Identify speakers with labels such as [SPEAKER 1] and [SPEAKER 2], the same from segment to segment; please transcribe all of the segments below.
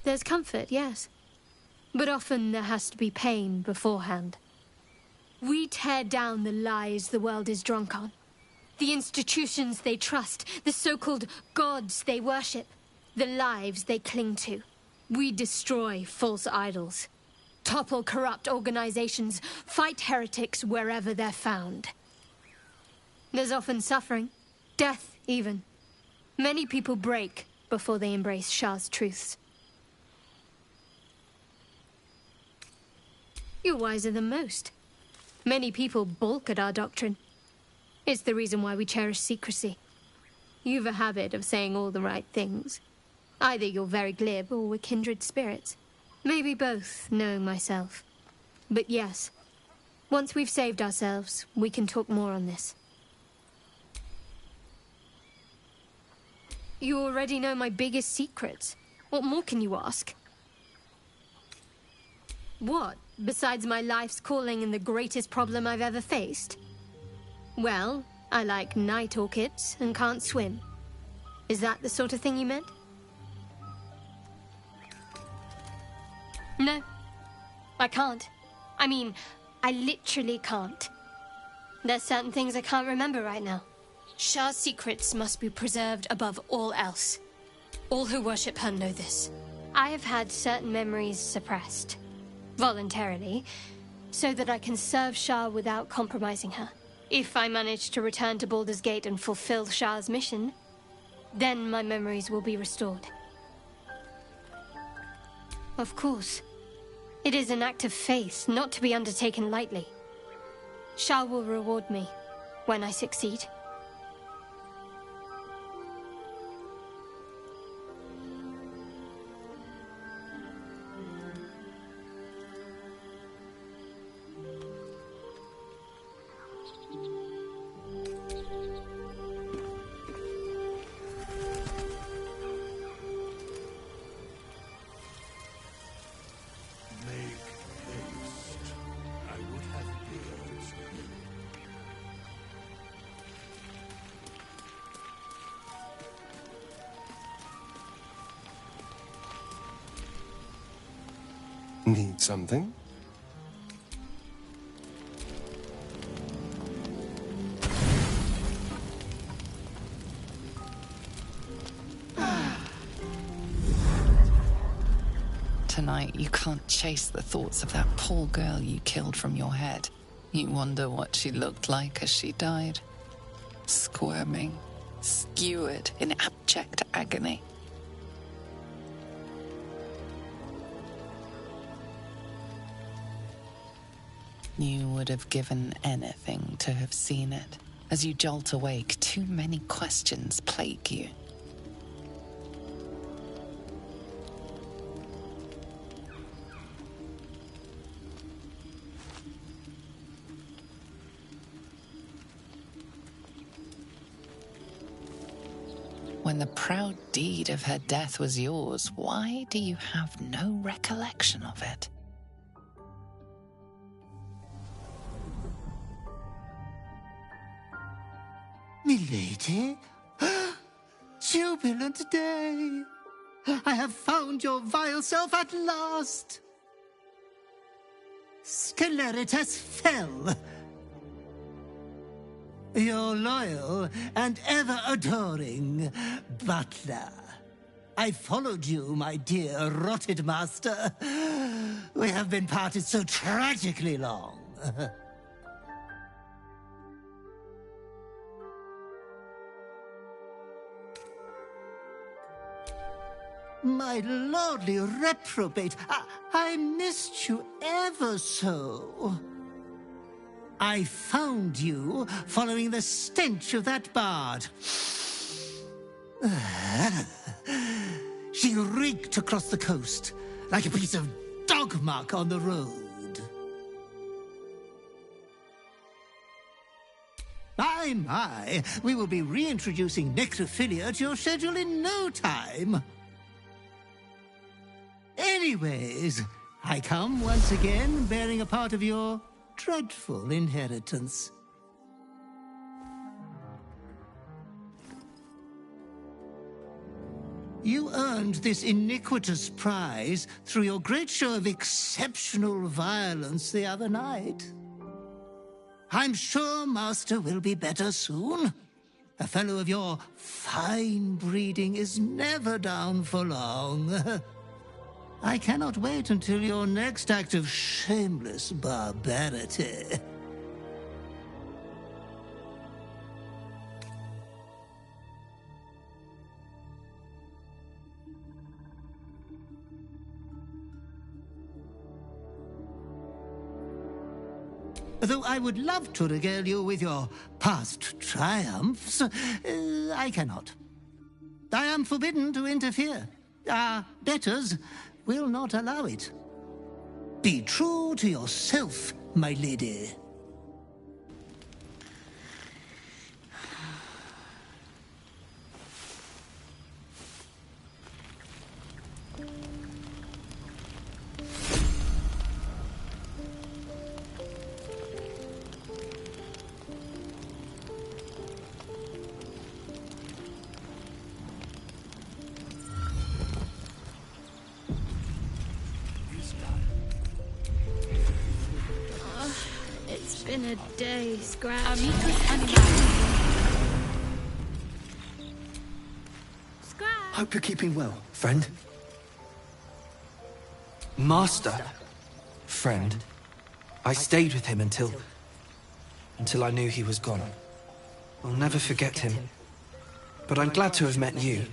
[SPEAKER 1] There's comfort, yes. But often there has to be pain beforehand. We tear down the lies the world is drunk on. The institutions they trust, the so-called gods they worship, the lives they cling to. We destroy false idols, topple corrupt organizations, fight heretics wherever they're found. There's often suffering, death even. Many people break before they embrace Shah's truths. You're wiser than most. Many people balk at our doctrine. It's the reason why we cherish secrecy. You've a habit of saying all the right things. Either you're very glib or we're kindred spirits. Maybe both, knowing myself. But yes, once we've saved ourselves, we can talk more on this. You already know my biggest secrets. What more can you ask? What, besides my life's calling and the greatest problem I've ever faced? Well, I like night orchids and can't swim. Is that the sort of thing you meant? No, I can't. I mean, I literally can't. There's certain things I can't remember right now. Shah's secrets must be preserved above all else. All who worship her know this. I have had certain memories suppressed, voluntarily, so that I can serve Shah without compromising her. If I manage to return to Baldur's Gate and fulfill Shah's mission, then my memories will be restored. Of course. It is an act of faith, not to be undertaken lightly. Shah will reward me when I succeed.
[SPEAKER 2] Need something?
[SPEAKER 3] Tonight, you can't chase the thoughts of that poor girl you killed from your head. You wonder what she looked like as she died. Squirming, skewered in abject agony. You would have given anything to have seen it. As you jolt awake, too many questions plague you. When the proud deed of her death was yours, why do you have no recollection of it?
[SPEAKER 4] Milady? Jubilant day! I have found your vile self at last! Sceleritas fell! Your loyal and ever-adoring butler. I followed you, my dear rotted master. We have been parted so tragically long. My lordly reprobate, I missed you ever so. I found you following the stench of that bard. She reeked across the coast like a piece of dog muck on the road. My, we will be reintroducing necrophilia to your schedule in no time. Anyways, I come once again bearing a part of your dreadful inheritance. You earned this iniquitous prize through your great show of exceptional violence the other night. I'm sure Master will be better soon. A fellow of your fine breeding is never down for long. I cannot wait until your next act of shameless barbarity. Though I would love to regale you with your past triumphs, I cannot. I am forbidden to interfere. Our betters will not allow it. Be true to yourself, my lady.
[SPEAKER 1] It's been a day, Scratch. Scratch!
[SPEAKER 2] Hope you're keeping well, friend. Master? Friend? I stayed with him until I knew he was gone. I'll never forget him. But I'm glad to have met you.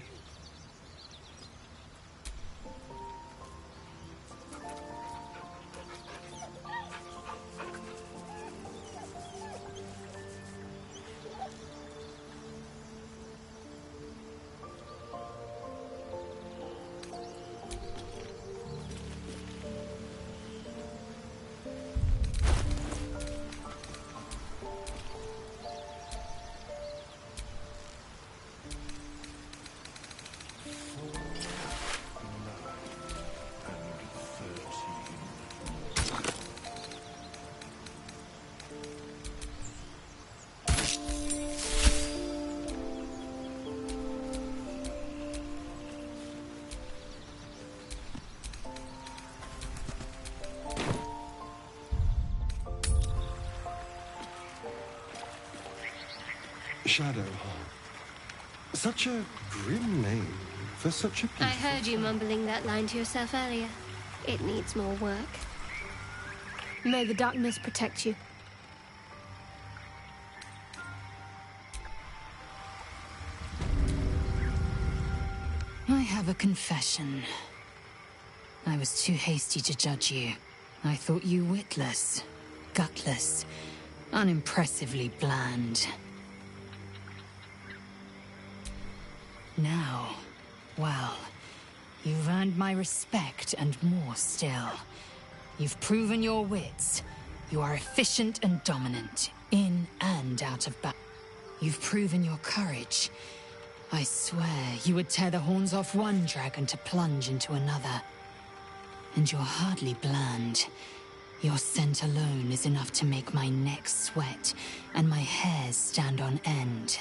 [SPEAKER 5] Shadowheart. Such a grim name for such a peaceful...
[SPEAKER 1] I heard you mumbling that line to yourself earlier. It needs more work. May the darkness protect you.
[SPEAKER 3] I have a confession. I was too hasty to judge you. I thought you witless, gutless, unimpressively bland. Now, well, you've earned my respect and more still. You've proven your wits. You are efficient and dominant, in and out of battle. You've proven your courage. I swear you would tear the horns off one dragon to plunge into another. And you're hardly bland. Your scent alone is enough to make my neck sweat and my hairs stand on end.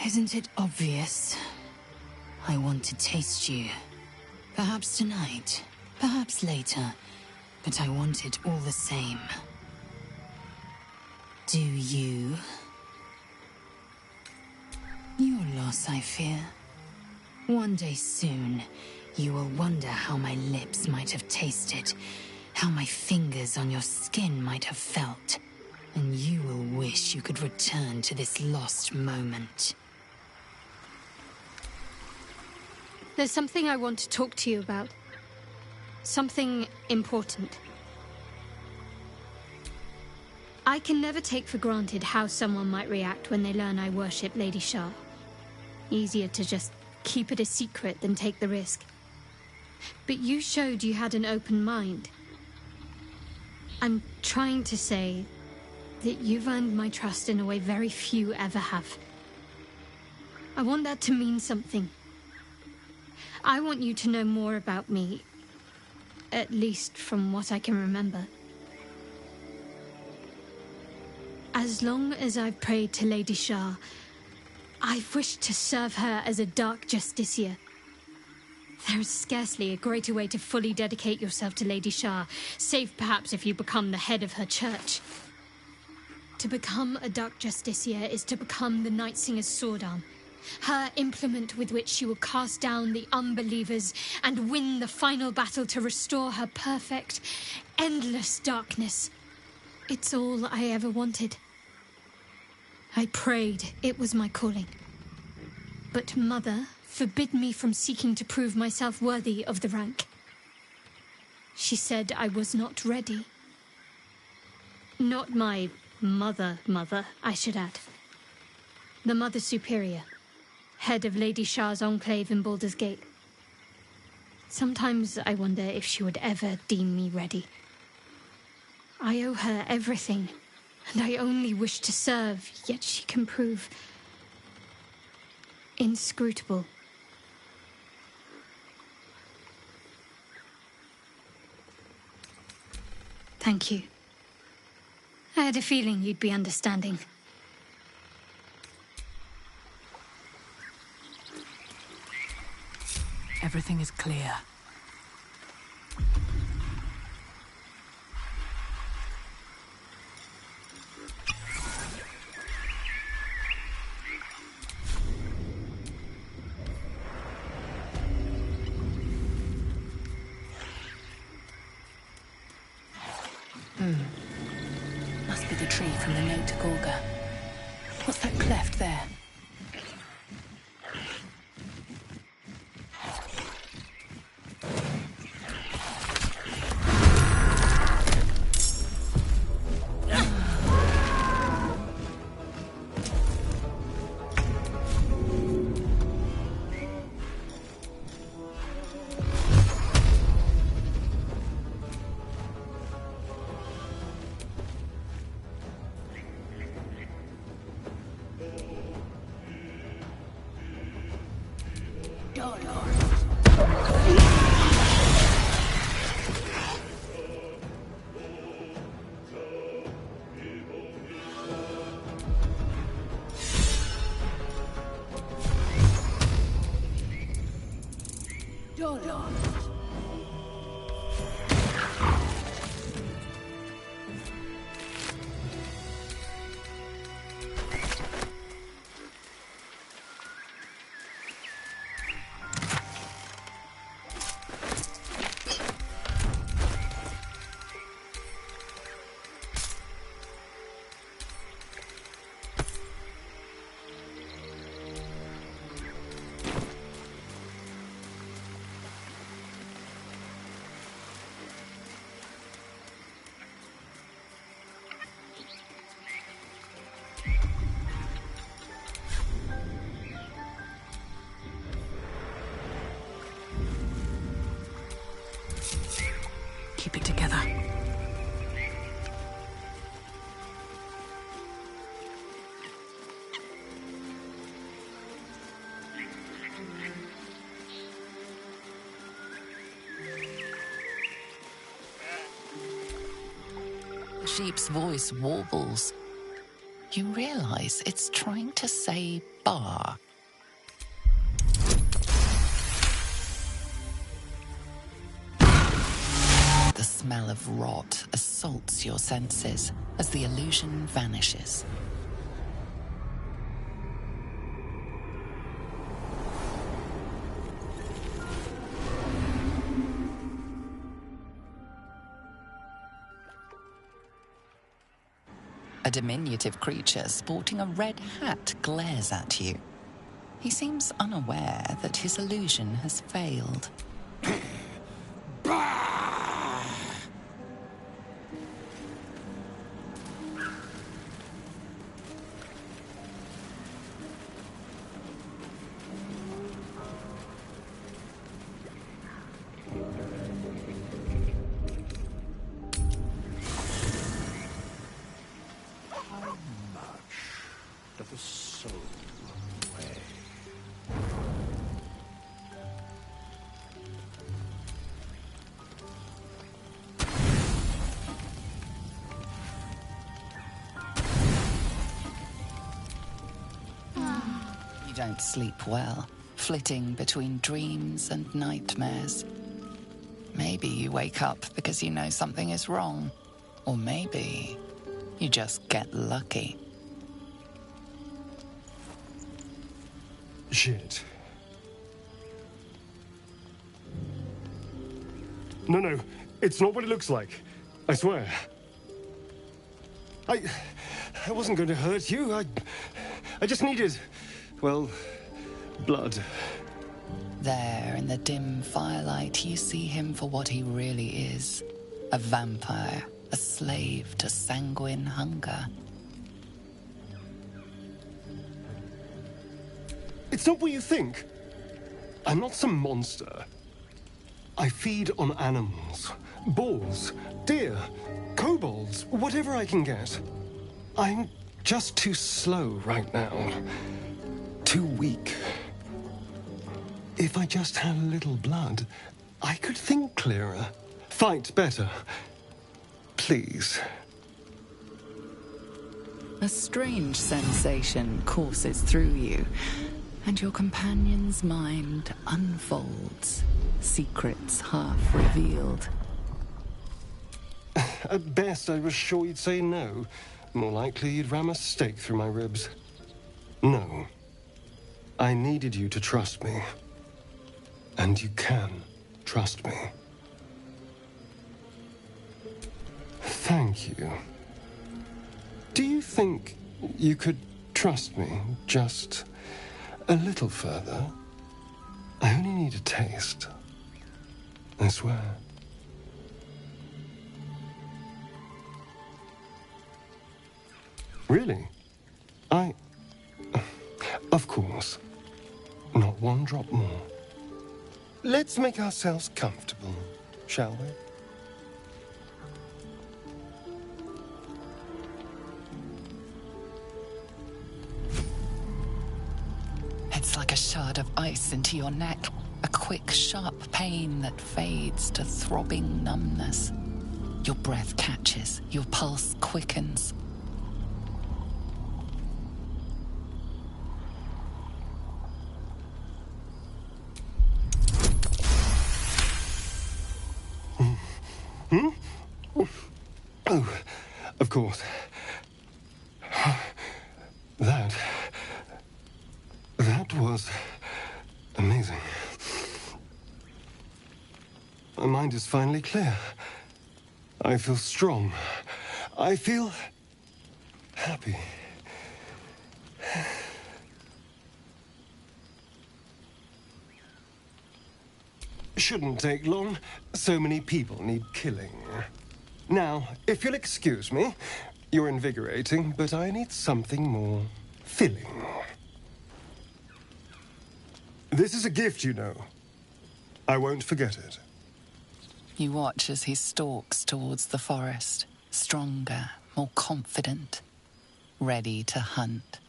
[SPEAKER 3] Isn't it obvious? I want to taste you. Perhaps tonight, perhaps later, but I want it all the same. Do you? Your loss, I fear. One day soon, you will wonder how my lips might have tasted, how my fingers on your skin might have felt, and you will wish you could return to this lost moment.
[SPEAKER 1] There's something I want to talk to you about. Something important. I can never take for granted how someone might react when they learn I worship Lady Shah. Easier to just keep it a secret than take the risk. But you showed you had an open mind. I'm trying to say that you've earned my trust in a way very few ever have. I want that to mean something. I want you to know more about me, At least from what I can remember. As long as I've prayed to Lady Shah, I've wished to serve her as a Dark Justiciar. There is scarcely a greater way to fully dedicate yourself to Lady Shah, save perhaps if you become the head of her church. To become a Dark Justiciar is to become the Night Singer's sword arm, her implement with which she will cast down the unbelievers and win the final battle to restore her perfect, endless darkness. It's all I ever wanted. I prayed it was my calling. But Mother forbid me from seeking to prove myself worthy of the rank. She said I was not ready. Not my mother, I should add. The Mother Superior, head of Lady Shah's enclave in Baldur's Gate. Sometimes I wonder if she would ever deem me ready. I owe her everything, and I only wish to serve, yet she can prove inscrutable. Thank you. I had a feeling you'd be understanding.
[SPEAKER 6] Everything is clear. Must be the tree from the note to Gorga. What's that cleft there? Keep it together.
[SPEAKER 3] The sheep's voice warbles. You realize it's trying to say bar. The smell of rot assaults your senses as the illusion vanishes. A diminutive creature sporting a red hat glares at you. He seems unaware that his illusion has failed.
[SPEAKER 5] The soul way.
[SPEAKER 3] You don't sleep well, flitting between dreams and nightmares. Maybe you wake up because you know something is wrong. Or maybe you just get lucky.
[SPEAKER 5] Shit. No, it's not what it looks like. I swear. I wasn't going to hurt you. I just needed, well, blood.
[SPEAKER 3] There, in the dim firelight, you see him for what he really is. A vampire, a slave to sanguine hunger.
[SPEAKER 5] It's not what you think. I'm not some monster. I feed on animals. Boars, deer, kobolds, whatever I can get. I'm just too slow right now. Too weak. If I just had a little blood, I could think clearer, fight better. Please.
[SPEAKER 3] A strange sensation courses through you, and your companion's mind unfolds, secrets half revealed.
[SPEAKER 5] At best, I was sure you'd say no. More likely, you'd ram a stake through my ribs. No. I needed you to trust me. And you can trust me. Thank you. Do you think you could trust me just a little further? I only need a taste. I swear. Really? Of course. Not one drop more. Let's make ourselves comfortable, shall we?
[SPEAKER 3] It's like a shard of ice into your neck. A quick, sharp pain that fades to throbbing numbness. Your breath catches, your pulse quickens.
[SPEAKER 5] Oh, of course. That was amazing. My mind is finally clear. I feel strong. I feel happy. Shouldn't take long. So many people need killing. Now, if you'll excuse me, you're invigorating, but I need something more filling. This is a gift, you know. I won't forget it.
[SPEAKER 3] You watch as he stalks towards the forest, stronger, more confident, ready to hunt.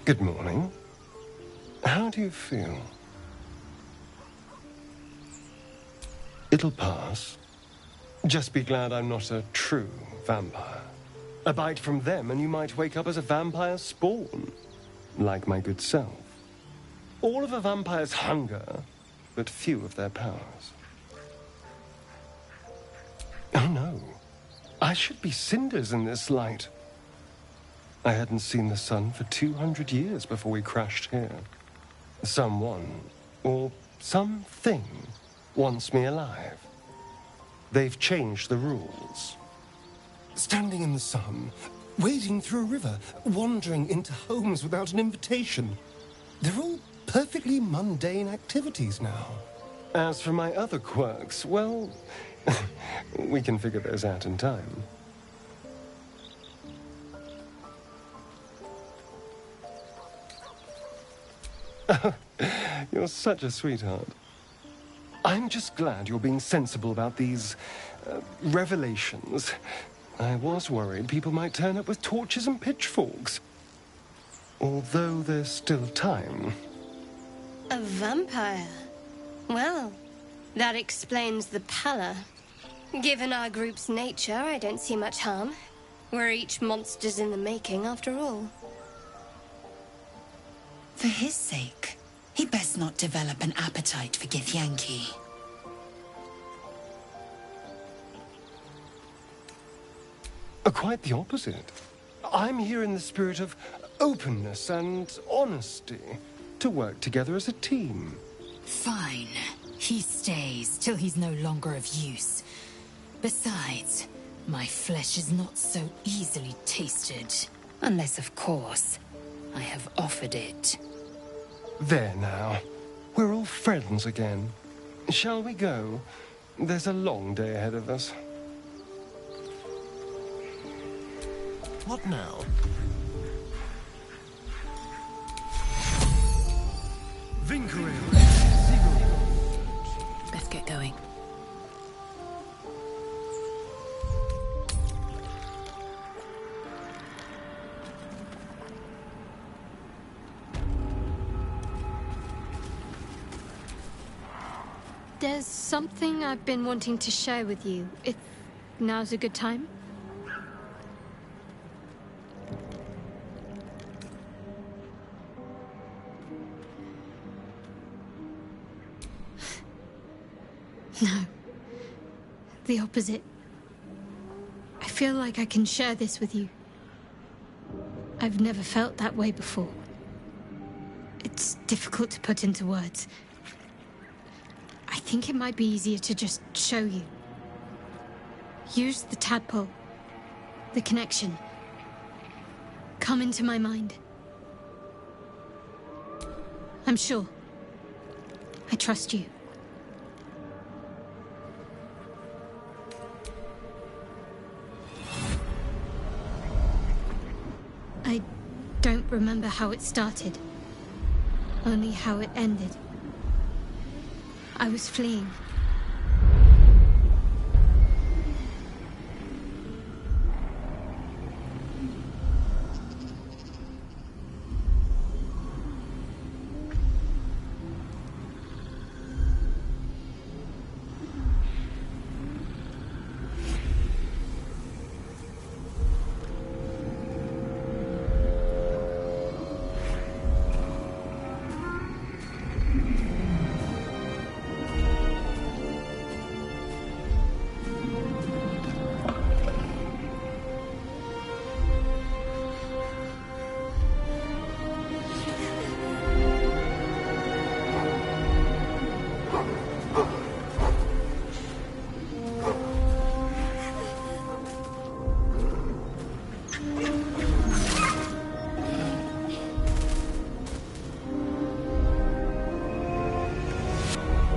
[SPEAKER 5] Good morning. How do you feel? It'll pass. Just be glad I'm not a true vampire. A bite from them and you might wake up as a vampire spawn. Like my good self. All of a vampire's hunger, but few of their powers. Oh no. I should be cinders in this light. I hadn't seen the sun for 200 years before we crashed here. Someone, or something, wants me alive. They've changed the rules. Standing in the sun, wading through a river, wandering into homes without an invitation. They're all perfectly mundane activities now. As for my other quirks, well, we can figure those out in time. You're such a sweetheart. I'm just glad you're being sensible about these revelations. I was worried people might turn up with torches and pitchforks. although there's still time.
[SPEAKER 1] A vampire? Well, that explains the pallor. Given our group's nature, I don't see much harm. We're each monsters in the making, after all.
[SPEAKER 6] For his sake, he best not develop an appetite for Githyanki.
[SPEAKER 5] Quite the opposite. I'm here in the spirit of openness and honesty, to work together as a team.
[SPEAKER 6] Fine. He stays till he's no longer of use. Besides, my flesh is not so easily tasted. Unless, of course, I have offered it.
[SPEAKER 5] There now. We're all friends again. Shall we go? There's a long day ahead of us.
[SPEAKER 7] What now?
[SPEAKER 6] Best get going.
[SPEAKER 1] There's something I've been wanting to share with you, if now's a good time. No. The opposite. I feel like I can share this with you. I've never felt that way before. It's difficult to put into words. I think it might be easier to just show you. Use the tadpole. The connection. Come into my mind. I'm sure. I trust you. I don't remember how it started. Only how it ended. I was fleeing.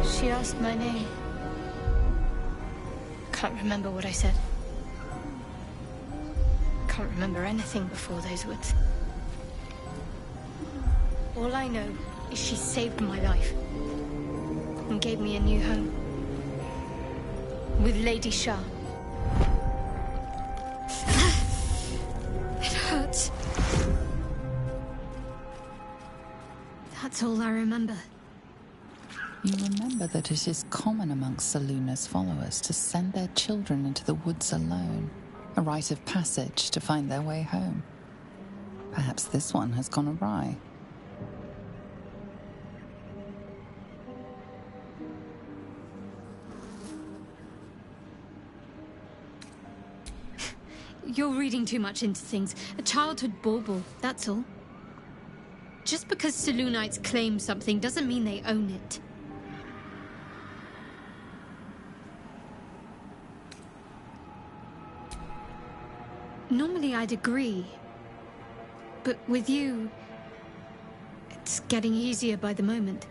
[SPEAKER 1] She asked my name. Can't remember what I said. Can't remember anything before those words. All I know is she saved my life and gave me a new home with Lady Shah. It hurts. That's all I remember.
[SPEAKER 3] You remember that it is common amongst Seluna's followers to send their children into the woods alone, a rite of passage to find their way home. Perhaps this one has gone awry.
[SPEAKER 1] You're reading too much into things. A childhood bauble, that's all. Just because Selunites claim something doesn't mean they own it. Normally I'd agree. But with you, it's getting easier by the moment.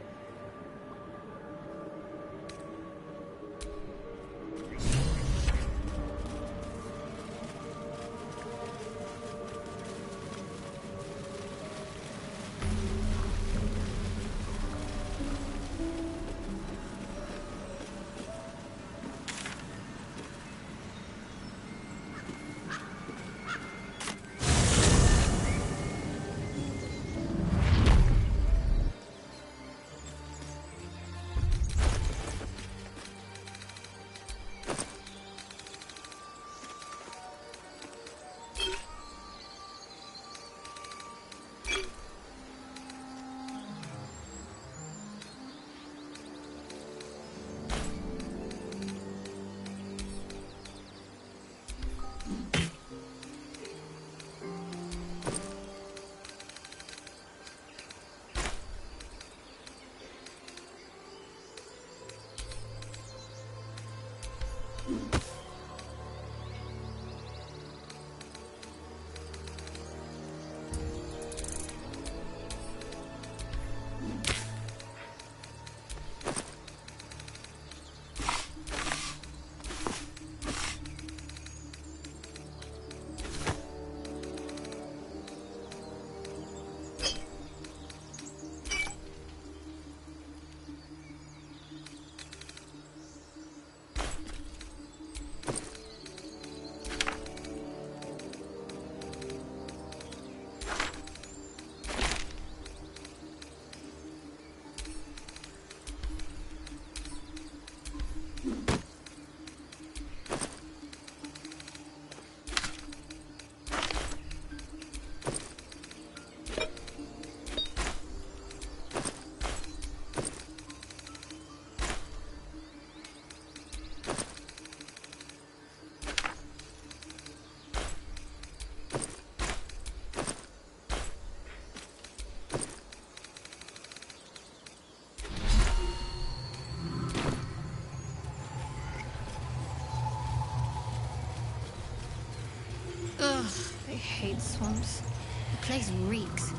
[SPEAKER 1] Ugh, I hate swamps. The place reeks.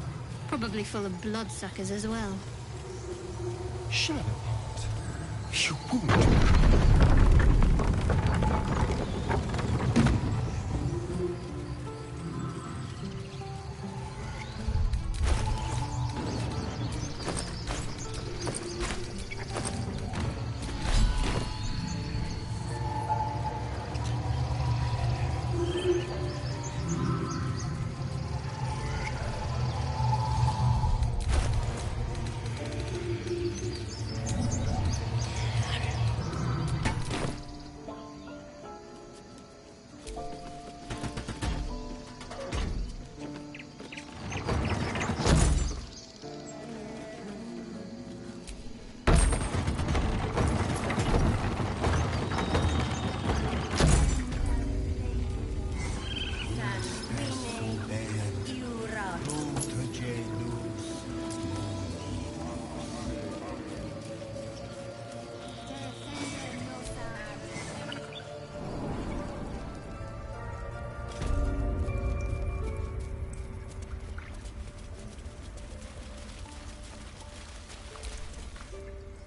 [SPEAKER 1] Probably full of bloodsuckers as well.
[SPEAKER 5] Shadowheart, you wound.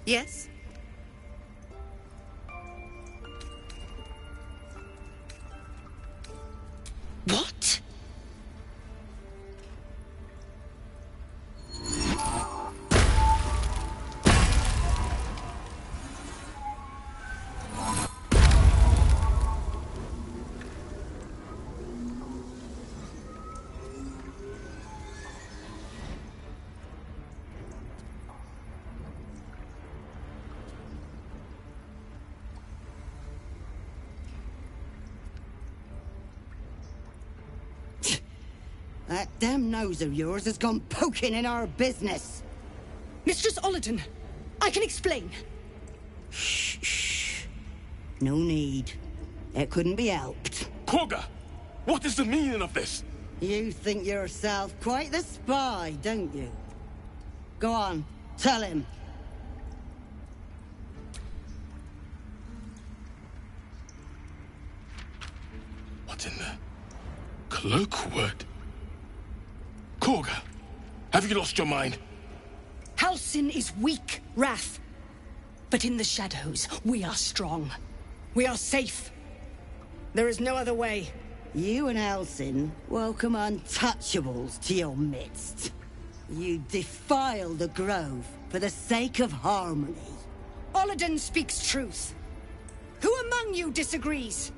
[SPEAKER 8] Yes? What?
[SPEAKER 9] That damn nose of yours has gone poking in our business.
[SPEAKER 8] Mistress Olladin, I can explain.
[SPEAKER 9] Shh, shh. No need. It couldn't be helped.
[SPEAKER 10] Koga! What is the meaning of this?
[SPEAKER 9] You think yourself quite the spy, don't you? Go on, tell him.
[SPEAKER 10] What in the cloakwood? Koga, have you lost your mind?
[SPEAKER 8] Halsin is weak, Wrath. But in the shadows, we are strong. We are safe. There is no other way.
[SPEAKER 9] You and Halsin welcome untouchables to your midst. You defile the grove for the sake of harmony.
[SPEAKER 8] Olladin speaks truth. Who among you disagrees?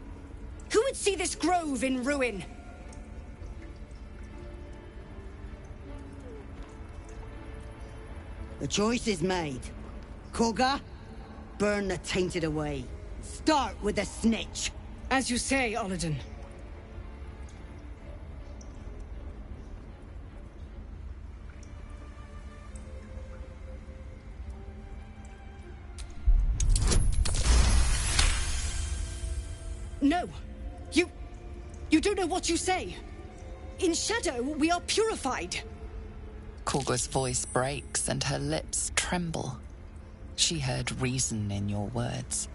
[SPEAKER 8] Who would see this grove in ruin?
[SPEAKER 9] The choice is made. Koga, burn the tainted away. Start with the snitch.
[SPEAKER 8] As you say, Olladin. No. You don't know what you say. In shadow, we are purified.
[SPEAKER 3] Korga's voice breaks and her lips tremble. She heard reason in your words.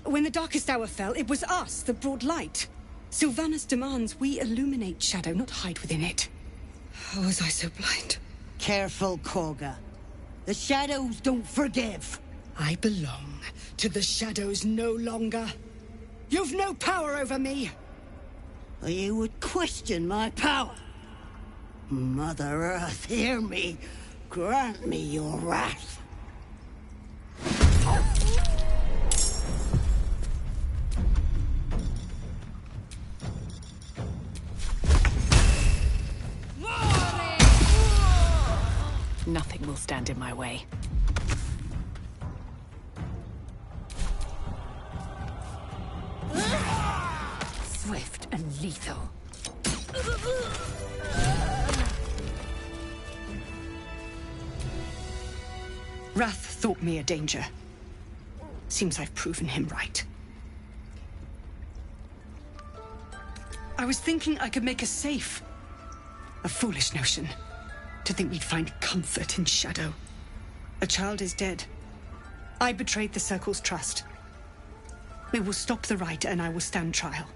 [SPEAKER 8] When the darkest hour fell, it was us that brought light. Sylvanas demands we illuminate shadow, not hide within it. How was I so blind?
[SPEAKER 9] Careful, Korga. The shadows don't forgive.
[SPEAKER 8] I belong to the shadows no longer. You've no power over me.
[SPEAKER 9] You would question my power. Mother Earth, hear me. Grant me your wrath.
[SPEAKER 11] Nothing will stand in my way. Swift and lethal.
[SPEAKER 8] Wrath thought me a danger. Seems I've proven him right. I was thinking I could make us safe. A foolish notion. To think we'd find comfort in shadow. A child is dead. I betrayed the Circle's trust. We will stop the Rite and I will stand trial.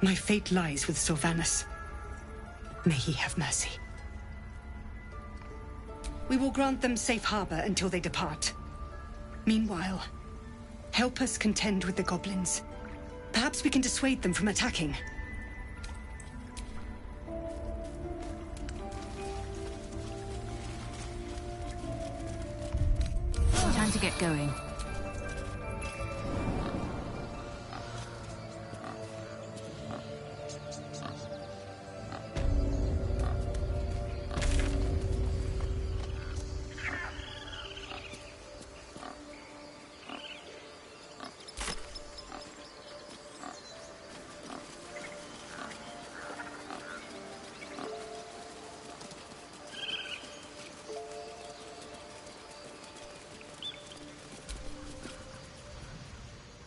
[SPEAKER 8] My fate lies with Sylvanas. May he have mercy. We will grant them safe harbor until they depart. Meanwhile, help us contend with the goblins. Perhaps we can dissuade them from attacking.
[SPEAKER 11] Time to get going.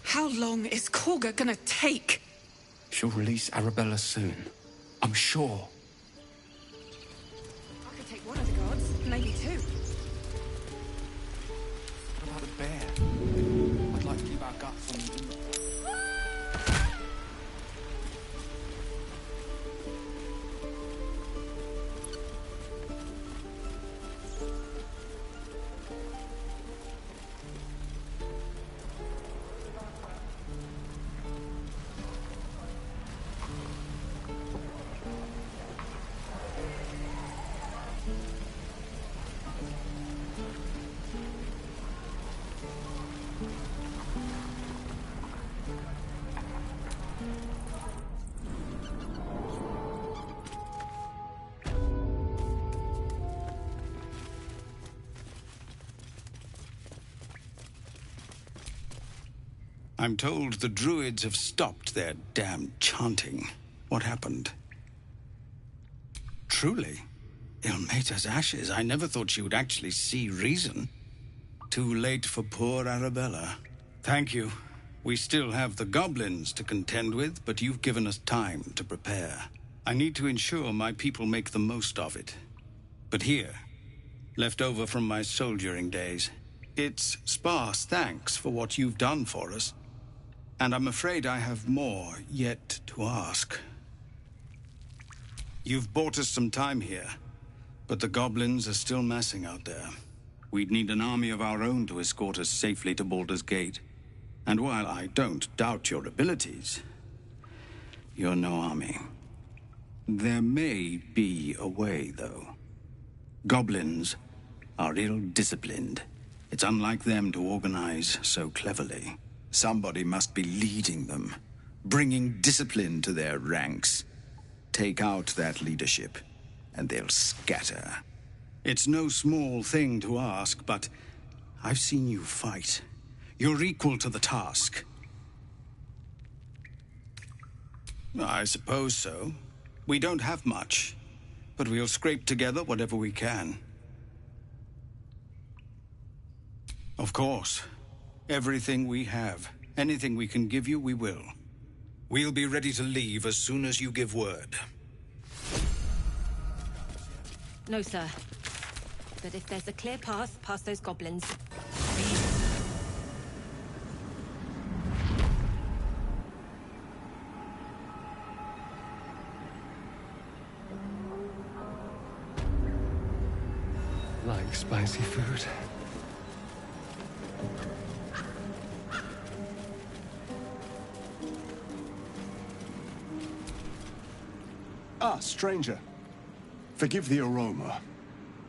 [SPEAKER 8] How long is Korga gonna take?
[SPEAKER 10] She'll release Arabella soon. I'm sure.
[SPEAKER 8] I could take one of the guards, maybe two.
[SPEAKER 10] What about the bear? I'd like to keep our guts on the...
[SPEAKER 12] I'm told the druids have stopped their damn chanting. What happened? Truly, Ilmater's ashes. I never thought she would actually see reason. Too late for poor Arabella. Thank you. We still have the goblins to contend with, but you've given us time to prepare. I need to ensure my people make the most of it. But here, left over from my soldiering days, it's sparse thanks for what you've done for us. And I'm afraid I have more yet to ask. You've bought us some time here, but the goblins are still massing out there. We'd need an army of our own to escort us safely to Baldur's Gate. And while I don't doubt your abilities, you're no army. There may be a way, though. Goblins are ill-disciplined. It's unlike them to organize so cleverly. Somebody must be leading them, bringing discipline to their ranks. Take out that leadership, and they'll scatter. It's no small thing to ask, but I've seen you fight. You're equal to the task. I suppose so. We don't have much, but we'll scrape together whatever we can. Of course. Everything we have. Anything we can give you, we will. We'll be ready to leave as soon as you give word.
[SPEAKER 11] No, sir. But if there's a clear path past those goblins...
[SPEAKER 5] like spicy food.
[SPEAKER 7] Ah, stranger. Forgive the aroma.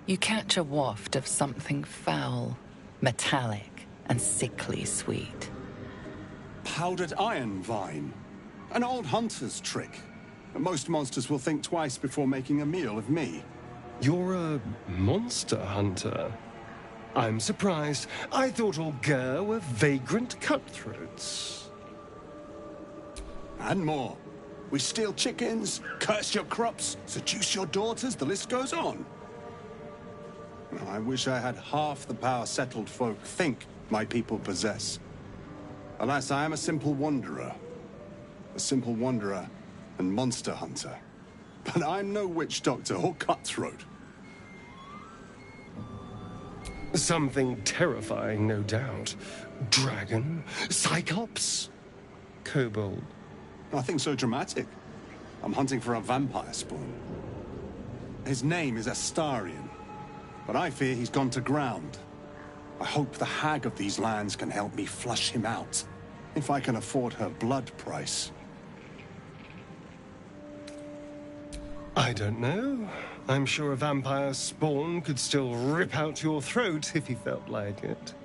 [SPEAKER 3] You catch a waft of something foul, metallic, and sickly sweet.
[SPEAKER 7] Powdered iron vine. An old hunter's trick. Most monsters will think twice before making a meal of me.
[SPEAKER 5] You're a monster hunter. I'm surprised. I thought all Ger were vagrant cutthroats.
[SPEAKER 7] And more. We steal chickens, curse your crops, seduce your daughters, the list goes on. I wish I had half the power settled folk think my people possess. Alas, I am a simple wanderer. A simple wanderer and monster hunter. But I'm no witch doctor or cutthroat.
[SPEAKER 5] Something terrifying, no doubt. Dragon? Cyclops? Kobold?
[SPEAKER 7] Nothing so dramatic. I'm hunting for a vampire spawn. His name is Astarion, but I fear he's gone to ground. I hope the hag of these lands can help me flush him out, if I can afford her blood price.
[SPEAKER 5] I don't know. I'm sure a vampire spawn could still rip out your throat if he felt like it.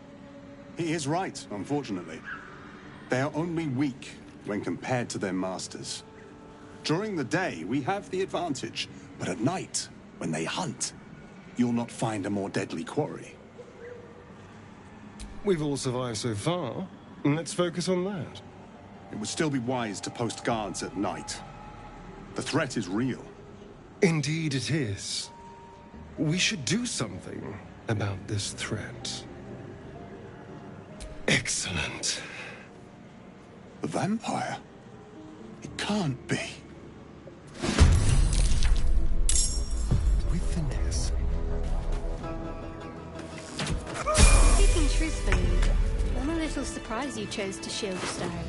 [SPEAKER 7] He is right, unfortunately. They are only weak when compared to their masters. During the day, we have the advantage, but at night, when they hunt, you'll not find a more deadly quarry.
[SPEAKER 5] We've all survived so far. Let's focus on that.
[SPEAKER 7] It would still be wise to post guards at night. The threat is real.
[SPEAKER 5] Indeed it is. We should do something about this threat. Excellent.
[SPEAKER 7] The vampire? It can't be.
[SPEAKER 5] With finesse.
[SPEAKER 1] Speaking truthfully, I'm a little surprised you chose to shield Astarion.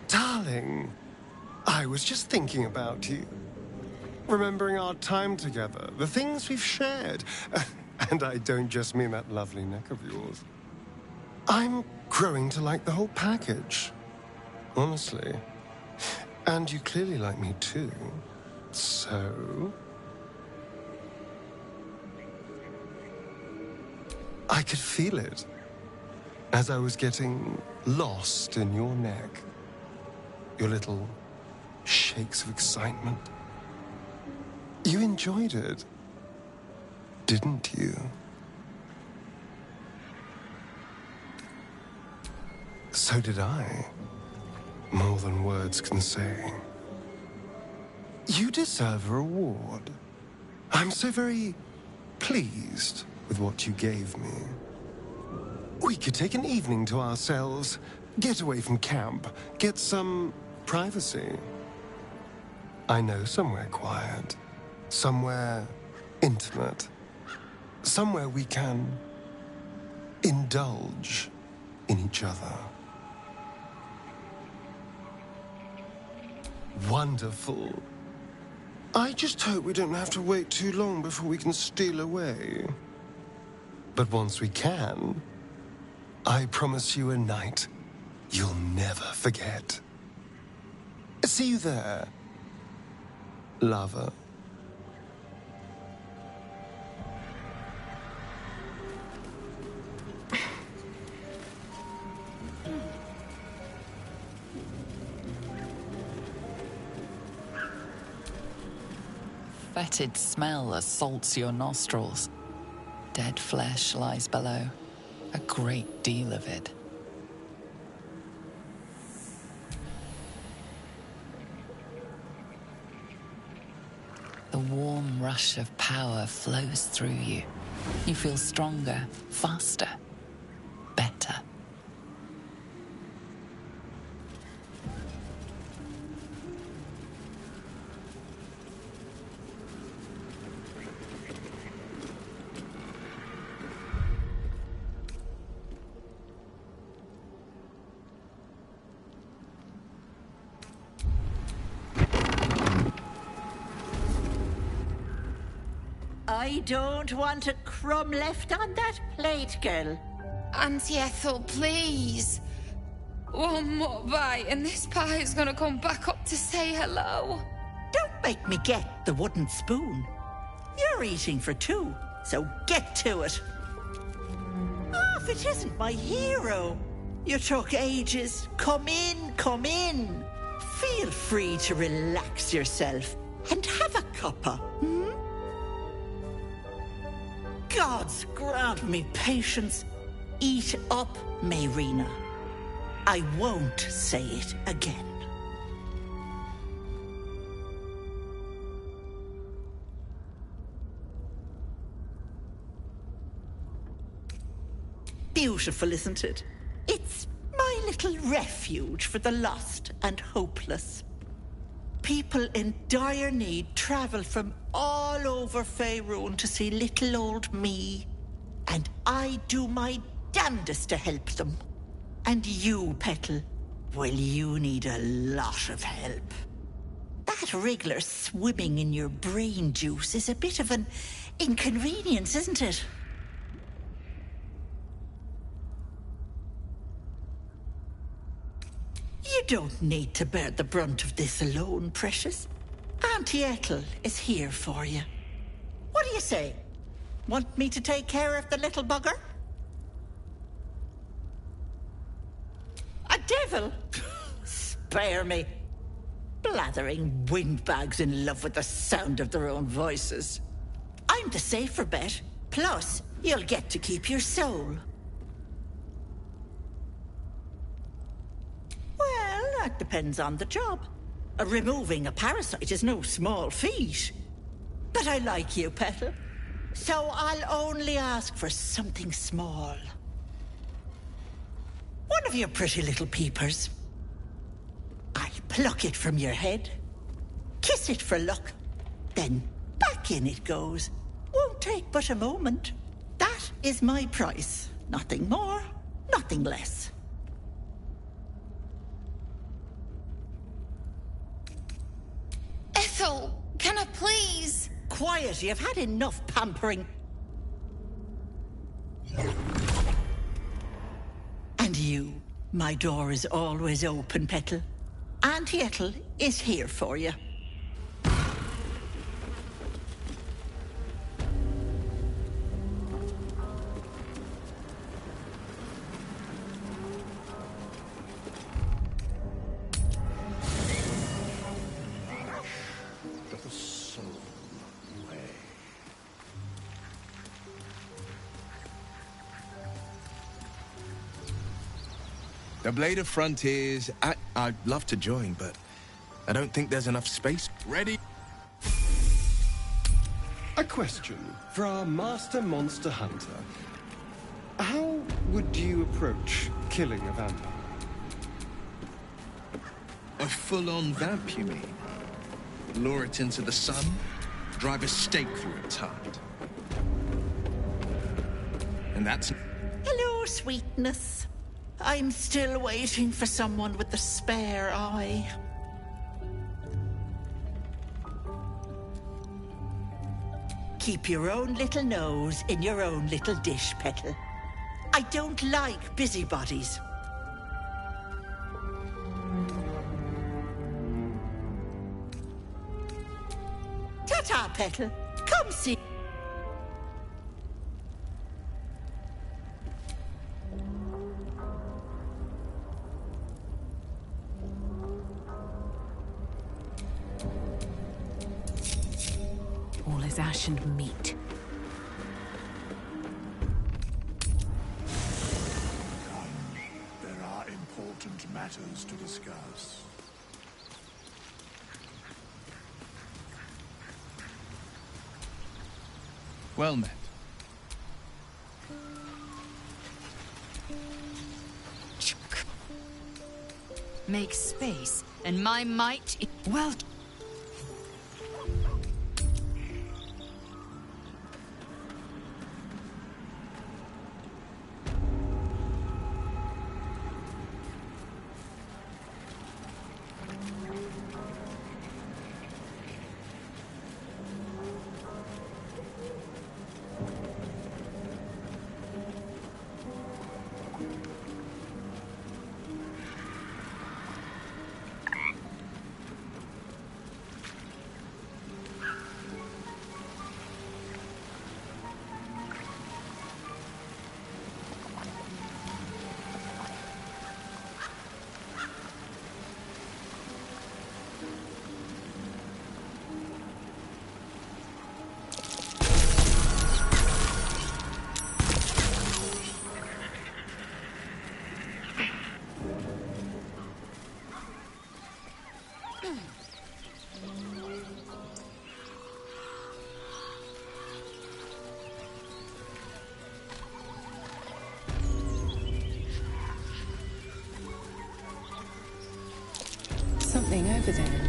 [SPEAKER 5] Darling, I was just thinking about you. Remembering our time together, the things we've shared. And I don't just mean that lovely neck of yours. I'm growing to like the whole package. Honestly. And you clearly like me too. So... I could feel it as I was getting lost in your neck. Your little shakes of excitement. You enjoyed it, didn't you? So did I. More than words can say. You deserve a reward. I'm so very pleased with what you gave me. We could take an evening to ourselves, get away from camp, get some privacy. I know somewhere quiet, somewhere intimate, somewhere we can indulge in each other. Wonderful. I just hope we don't have to wait too long before we can steal away. But once we can, I promise you a night you'll never forget. See you there, lover.
[SPEAKER 3] Fetid smell assaults your nostrils. Dead flesh lies below, a great deal of it. The warm rush of power flows through you. You feel stronger, faster, better.
[SPEAKER 13] I don't want a crumb left on that plate, girl.
[SPEAKER 14] Auntie Ethel, please. One more bite and this pie is gonna come back up to say hello.
[SPEAKER 13] Don't make me get the wooden spoon. You're eating for two, so get to it. Oh, if it isn't my hero. You took ages. Come in, come in. Feel free to relax yourself and have a cuppa, hmm? Gods grant me patience. Eat up, Mayrina. I won't say it again. Beautiful, isn't it? It's my little refuge for the lost and hopeless. People in dire need travel from all over Faerun to see little old me. And I do my damnedest to help them. And you, Petal, well, you need a lot of help. That wriggler swimming in your brain juice is a bit of an inconvenience, isn't it? You don't need to bear the brunt of this alone, precious. Auntie Ethel is here for you. What do you say? Want me to take care of the little bugger? A devil? Spare me. Blathering windbags in love with the sound of their own voices. I'm the safer bet. Plus, you'll get to keep your soul. Well, that depends on the job. Removing a parasite is no small feat. But I like you, Petal. So I'll only ask for something small. One of your pretty little peepers. I'll pluck it from your head, kiss it for luck, then back in it goes. Won't take but a moment. That is my price. Nothing more, nothing less.
[SPEAKER 14] Ethel, can I please?
[SPEAKER 13] Quiet, you've had enough pampering. And you, my door is always open, Petal. Auntie Ethel is here for you.
[SPEAKER 10] The Blade of Frontiers, I'd love to join, but I don't think there's enough space. Ready?
[SPEAKER 5] A question for our master monster hunter. How would you approach killing a vampire?
[SPEAKER 10] A full-on vamp, you mean? Lure it into the sun, drive a stake through its heart. And that's...
[SPEAKER 13] Hello, sweetness. I'm still waiting for someone with the spare eye. Keep your own little nose in your own little dish, Petal. I don't like busybodies. Ta-ta, Petal. Come see.
[SPEAKER 11] All is ash and meat.
[SPEAKER 15] There are important matters to discuss.
[SPEAKER 10] Well met.
[SPEAKER 6] Make space, and my might... Well...
[SPEAKER 3] Something over there.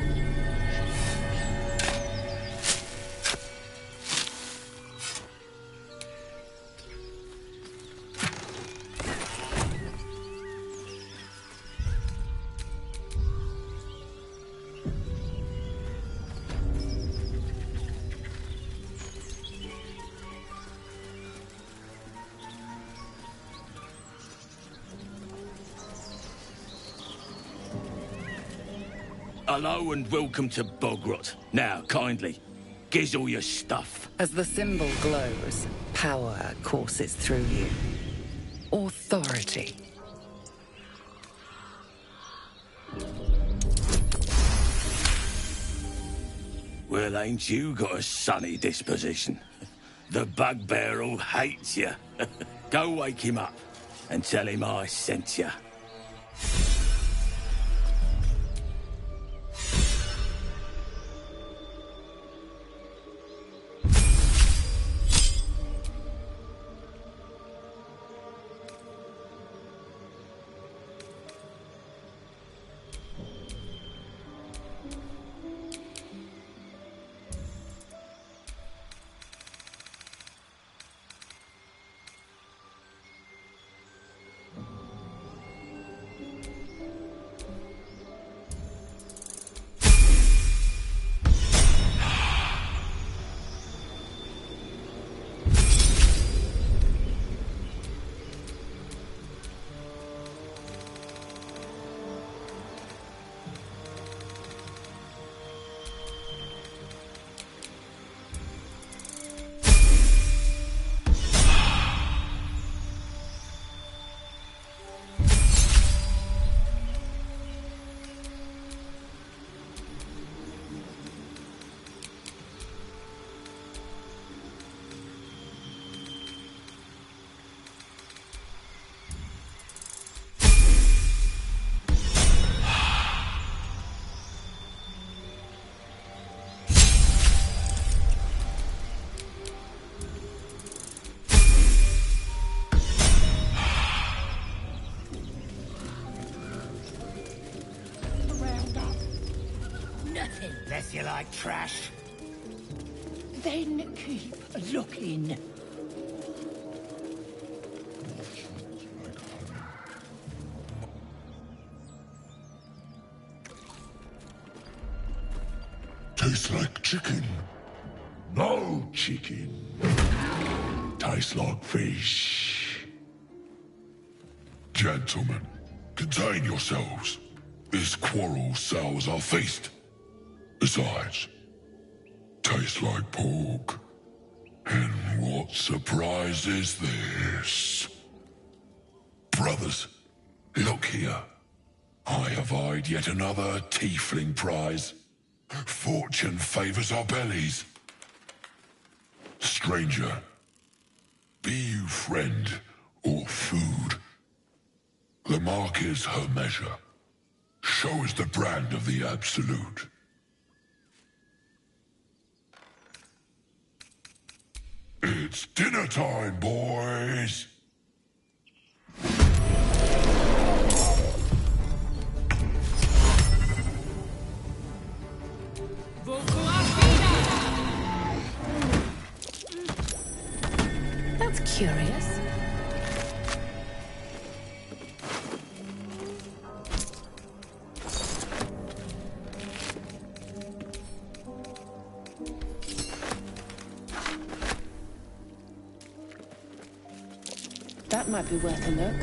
[SPEAKER 16] Hello and welcome to Bogrot. Now, kindly, giz all your stuff.
[SPEAKER 3] As the symbol glows, power courses through you. Authority.
[SPEAKER 16] Well, ain't you got a sunny disposition? The bugbear'll hate you. Go wake him up and tell him I sent you.
[SPEAKER 4] Unless you like trash. Then keep looking.
[SPEAKER 15] Tastes like chicken. No chicken. Tastes like fish. Gentlemen, contain yourselves. This quarrel sours our feast. Besides, tastes like pork. And what surprise is this? Brothers, look here. I have eyed yet another tiefling prize. Fortune favors our bellies. Stranger, be you friend or food, the mark is her measure. Show us the brand of the absolute. It's dinner time, boys!
[SPEAKER 11] That's curious. That might be worth a look.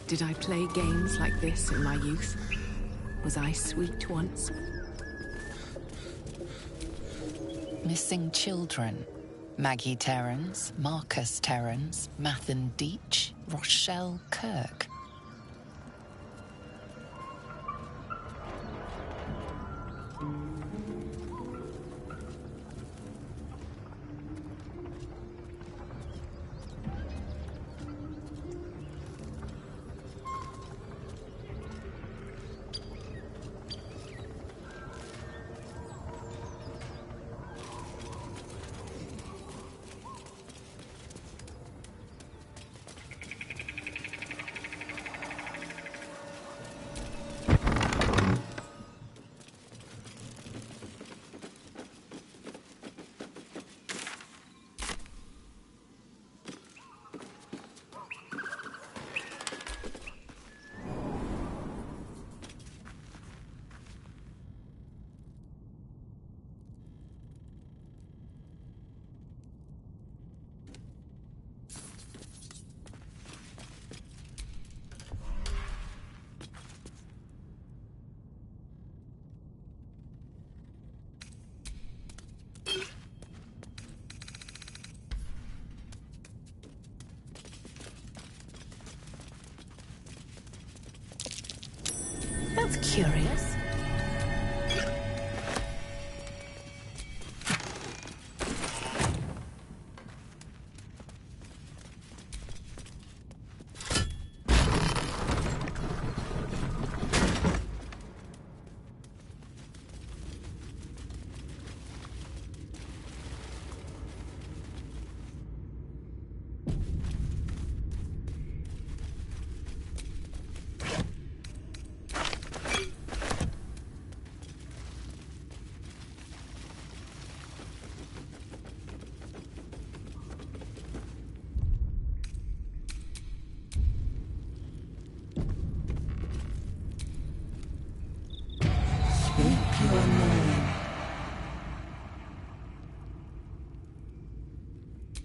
[SPEAKER 11] Did I play games like this in my youth? Was I sweet once?
[SPEAKER 3] Missing children. Maggie Terrans, Marcus Terrans, Mathan Deach, Rochelle Kirk.
[SPEAKER 11] That's curious.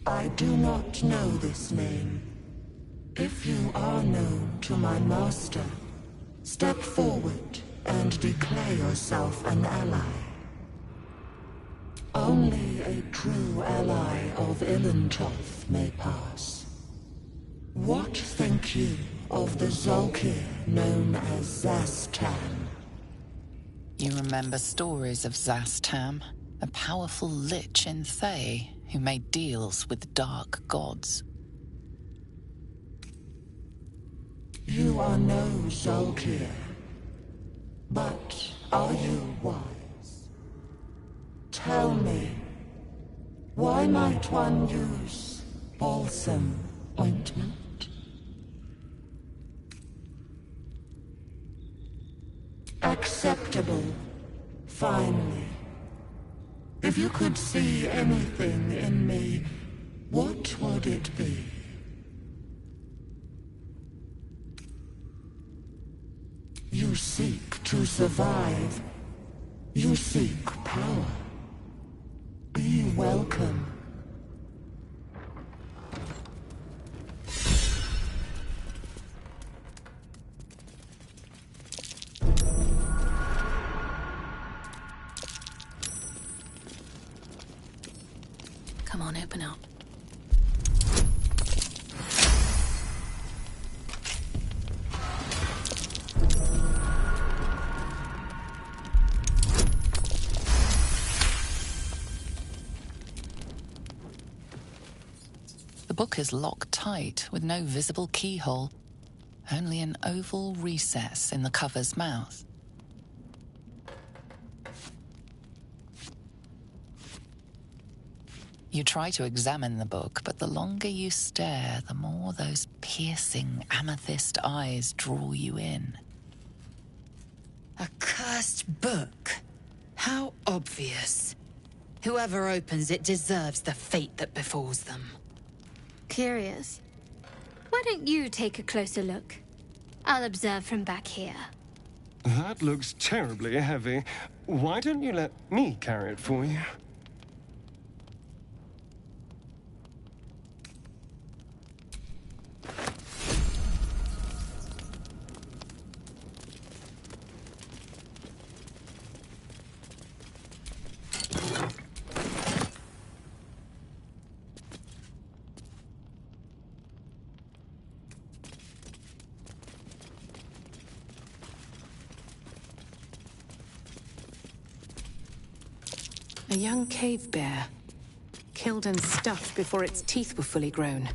[SPEAKER 17] I do not know this name. If you are known to my master, step forward and declare yourself an ally. Only a true ally of Ilintoth may pass. What think you of the Zolkir known as Zastan?
[SPEAKER 3] You remember stories of Zastam, a powerful lich in Thay who made deals with dark gods.
[SPEAKER 17] You are no Zolkir, but are you wise? Tell me, why might one use balsam ointment? Acceptable, finally. If you could see anything in me, what would it be? You seek to survive. You seek power. Be welcome.
[SPEAKER 11] Come on, open up.
[SPEAKER 3] The book is locked tight with no visible keyhole, only an oval recess in the cover's mouth. You try to examine the book, but the longer you stare, the more those piercing amethyst eyes draw you in.
[SPEAKER 6] A cursed book. How obvious. Whoever opens it deserves the fate that befalls them.
[SPEAKER 1] Curious. Why don't you take a closer look? I'll observe from back here.
[SPEAKER 5] That looks terribly heavy. Why don't you let me carry it for you?
[SPEAKER 11] A young cave bear. Killed and stuffed before its teeth were fully grown.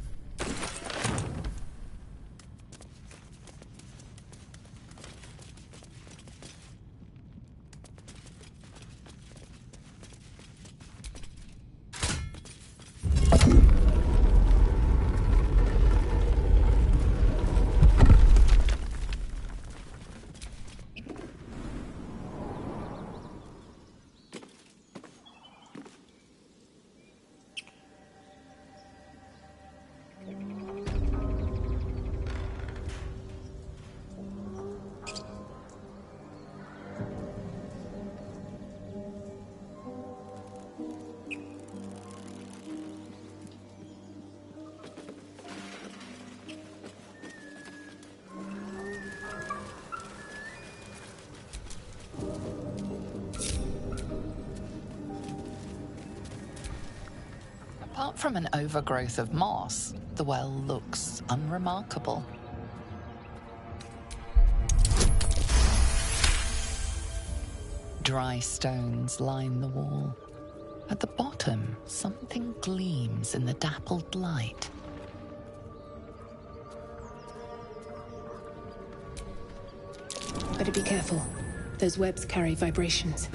[SPEAKER 3] Apart from an overgrowth of moss, the well looks unremarkable. Dry stones line the wall. At the bottom, something gleams in the dappled light.
[SPEAKER 11] Better be careful. Those webs carry vibrations.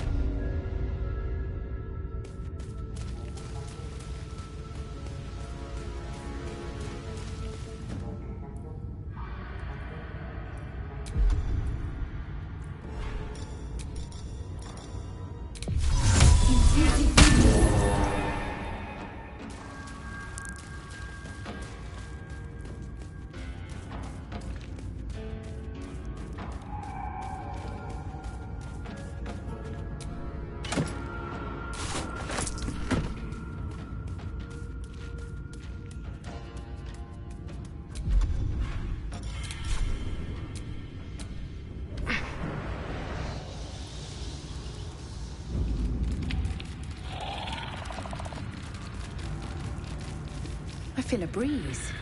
[SPEAKER 11] I feel a breeze.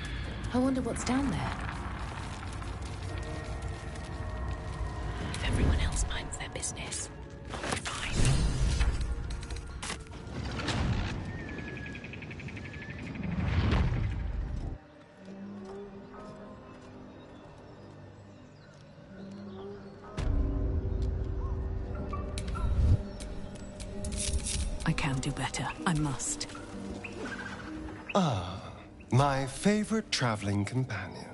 [SPEAKER 11] I wonder what's down there. If everyone else minds their business, I'll be fine. I can do better. I must.
[SPEAKER 5] Ah. My favorite traveling companion.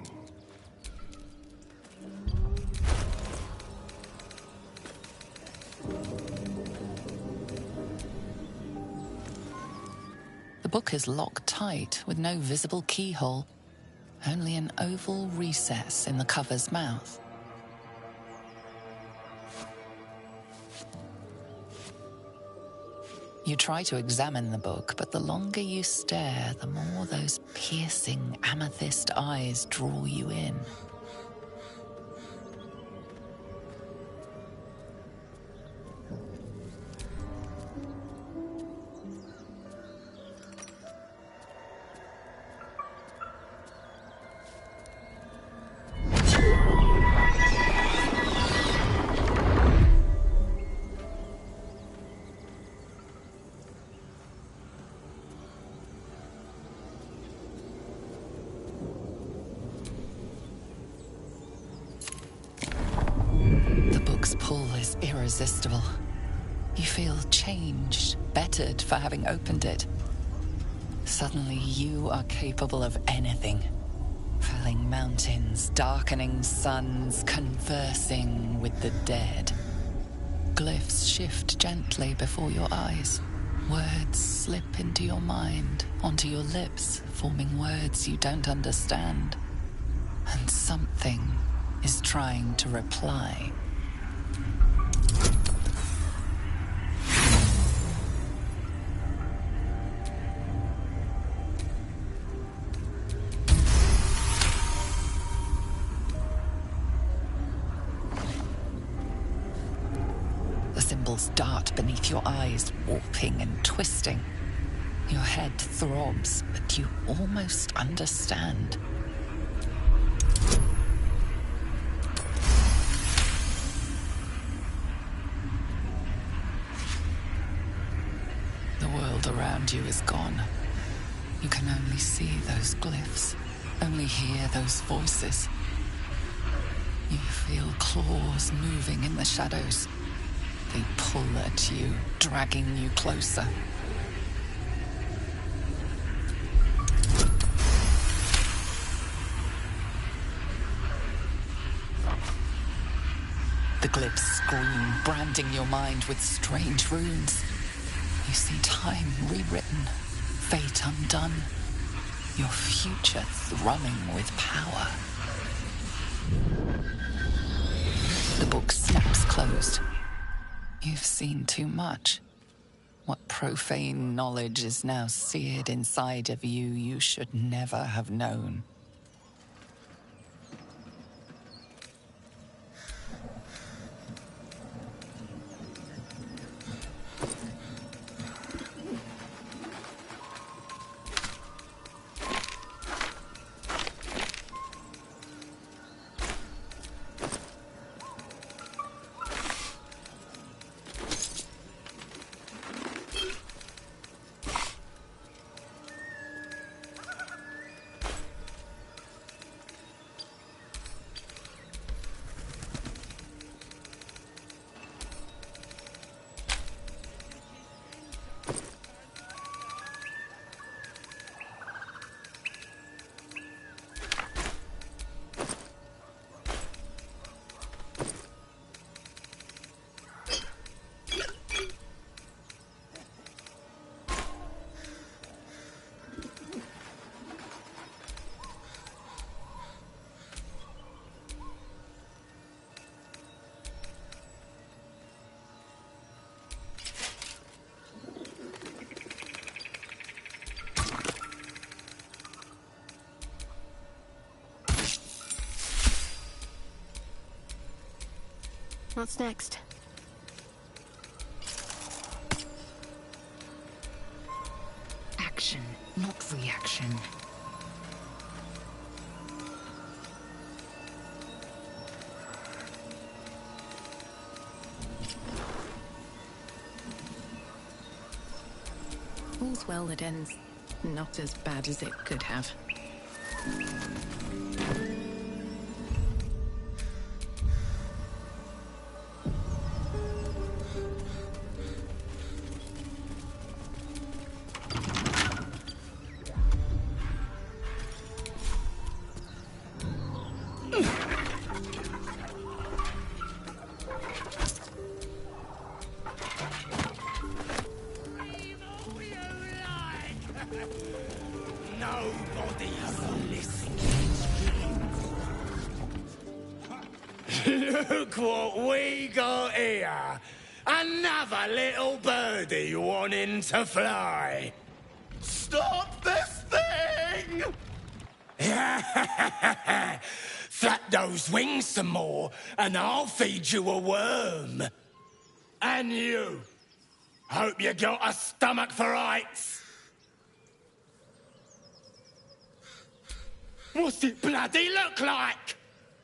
[SPEAKER 3] The book is locked tight with no visible keyhole, only an oval recess in the cover's mouth. You try to examine the book, but the longer you stare, the more those piercing amethyst eyes draw you in. Pull is irresistible. You feel changed, bettered for having opened it. Suddenly you are capable of anything. Felling mountains, darkening suns, conversing with the dead. Glyphs shift gently before your eyes. Words slip into your mind, onto your lips, forming words you don't understand. And something is trying to reply. Symbols dart beneath your eyes, warping and twisting. Your head throbs, but you almost understand. around you is gone. You can only see those glyphs, only hear those voices. You feel claws moving in the shadows. They pull at you, dragging you closer. The glyphs scream, branding your mind with strange runes. You see time rewritten, fate undone, your future thrumming with power. The book snaps closed. You've seen too much. What profane knowledge is now seared inside of you you should never have known.
[SPEAKER 1] What's next?
[SPEAKER 6] Action, not reaction.
[SPEAKER 11] All's well that ends not as bad as it could have.
[SPEAKER 16] Nobody ever listened. Look what we got here. Another little birdie wanting to fly. Stop this thing! Flap those wings some more, and I'll feed you a worm. And you. Hope you got a stomach for rights. What's it bloody look like?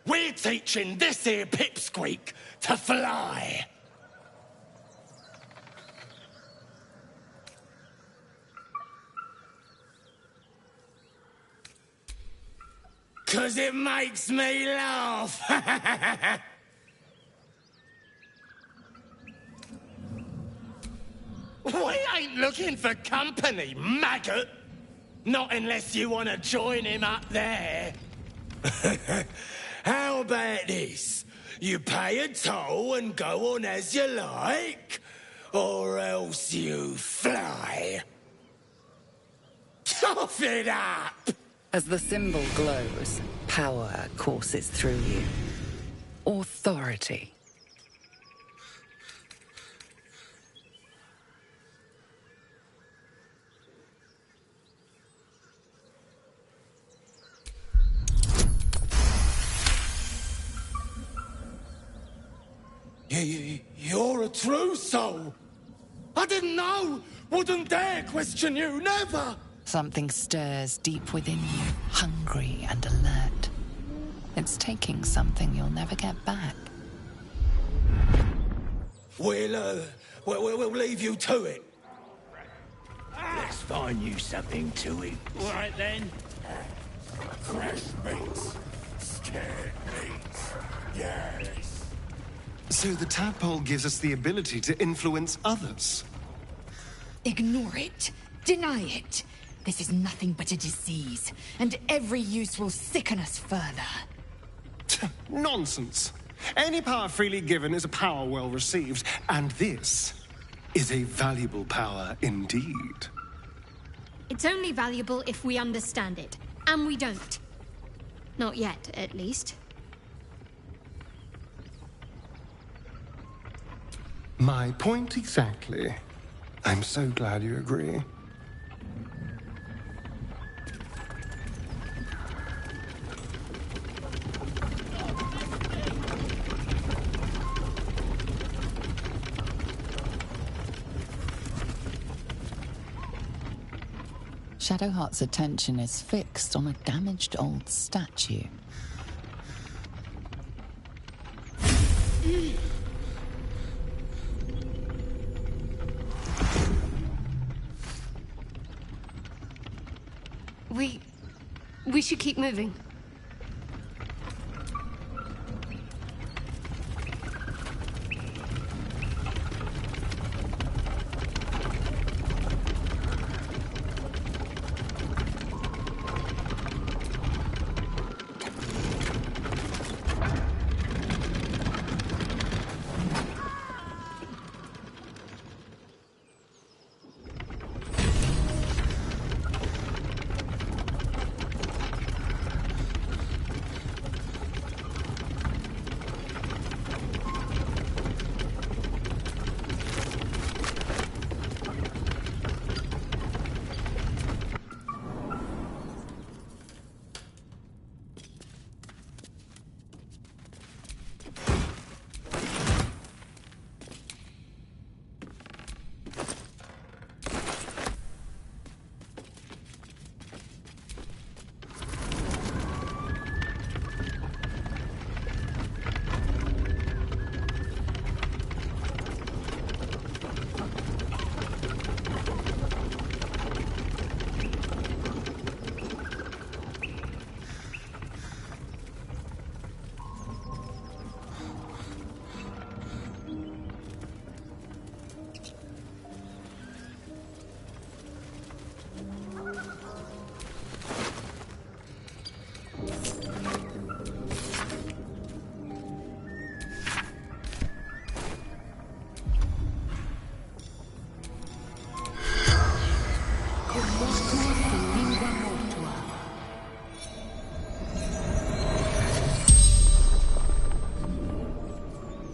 [SPEAKER 16] We're teaching this here pipsqueak to fly. Cause it makes me laugh. We ain't looking for company, maggot. Not unless you want to join him up there. How about this? You pay a toll and go on as you like, or else you fly. Cough it up!
[SPEAKER 3] As the symbol glows, power courses through you. Authority.
[SPEAKER 16] You're a true soul. I didn't know. Wouldn't dare question you, never.
[SPEAKER 3] Something stirs deep within you, hungry and alert. It's taking something you'll never get back.
[SPEAKER 16] We'll leave you to it. Let's find you something to eat.
[SPEAKER 18] All right, then.
[SPEAKER 15] Fresh meats. Scared meats. Yes.
[SPEAKER 5] So the tadpole gives us the ability to influence others.
[SPEAKER 6] Ignore it. Deny it. This is nothing but a disease, and every use will sicken us further.
[SPEAKER 5] Nonsense. Any power freely given is a power well received, and this is a valuable power indeed.
[SPEAKER 1] It's only valuable if we understand it, and we don't. Not yet, at least.
[SPEAKER 5] My point exactly. I'm so glad you agree.
[SPEAKER 3] Shadowheart's attention is fixed on a damaged old statue.
[SPEAKER 1] We should keep moving.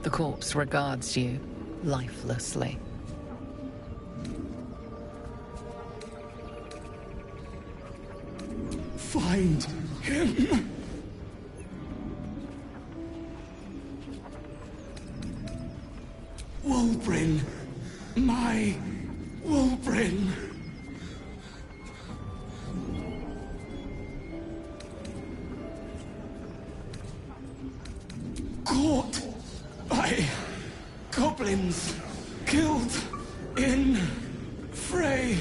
[SPEAKER 3] The corpse regards you lifelessly.
[SPEAKER 16] Find him. Wulbrin. My Wulbrin. Caught by goblins. Killed in fray.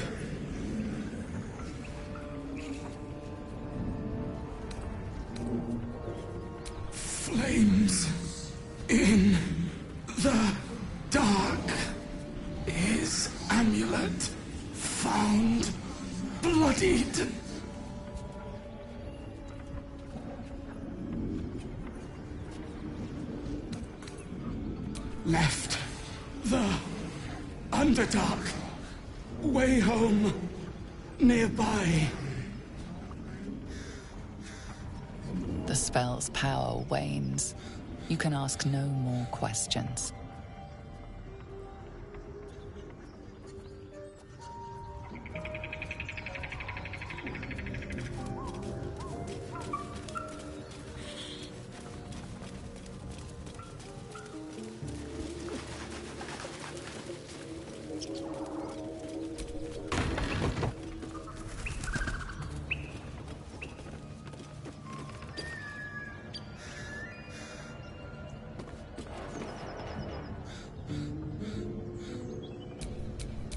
[SPEAKER 16] Flames in the dark. His amulet found bloodied. Left the Underdark. Way home. Nearby.
[SPEAKER 3] The spell's power wanes. You can ask no more questions.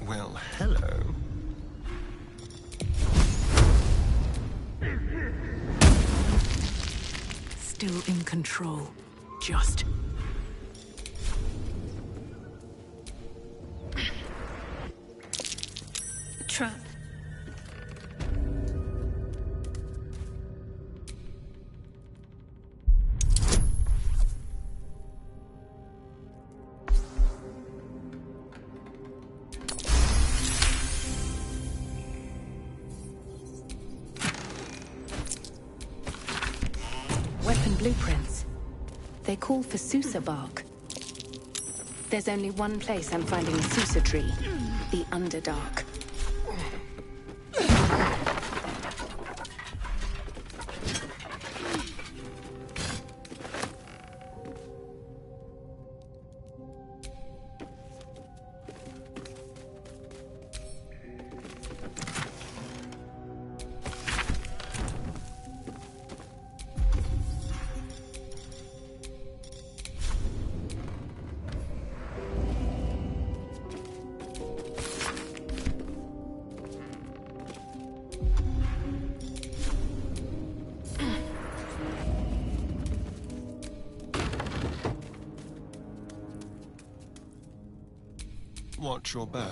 [SPEAKER 5] Well, hello.
[SPEAKER 11] still in control. Just.
[SPEAKER 1] Trap.
[SPEAKER 11] Weapon blueprints. They call for Susa bark. There's only one place I'm finding a Susa tree. The Underdark.
[SPEAKER 5] Watch your back.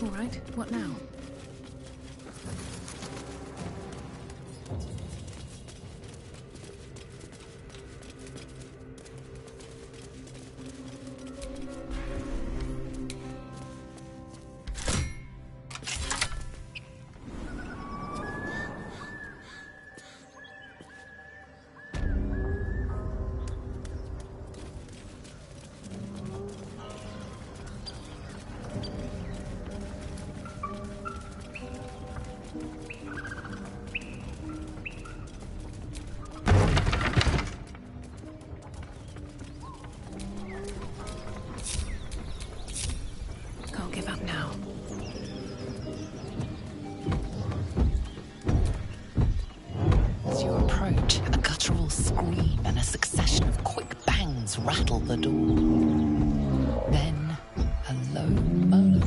[SPEAKER 11] All right, what now? Can't give up now.
[SPEAKER 3] As you approach, a guttural scream and a succession of quick bangs rattle the door. Then, a low moan.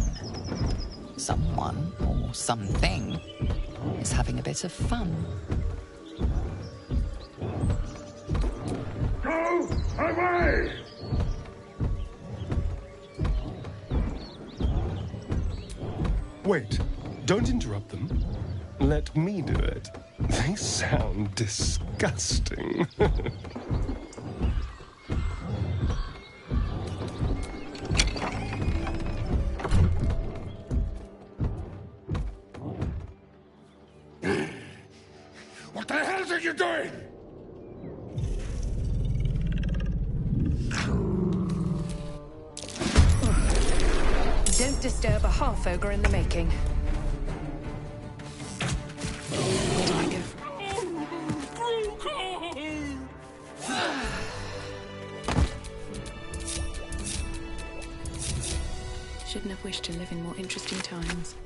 [SPEAKER 3] Someone, or something, is having a bit of fun.
[SPEAKER 15] Go away!
[SPEAKER 5] Wait, don't interrupt them. Let me do it. They sound disgusting.
[SPEAKER 15] What the hell are you doing?
[SPEAKER 11] Don't disturb a half-ogre in the making. Where do I go? Shouldn't have wished to live in more interesting times.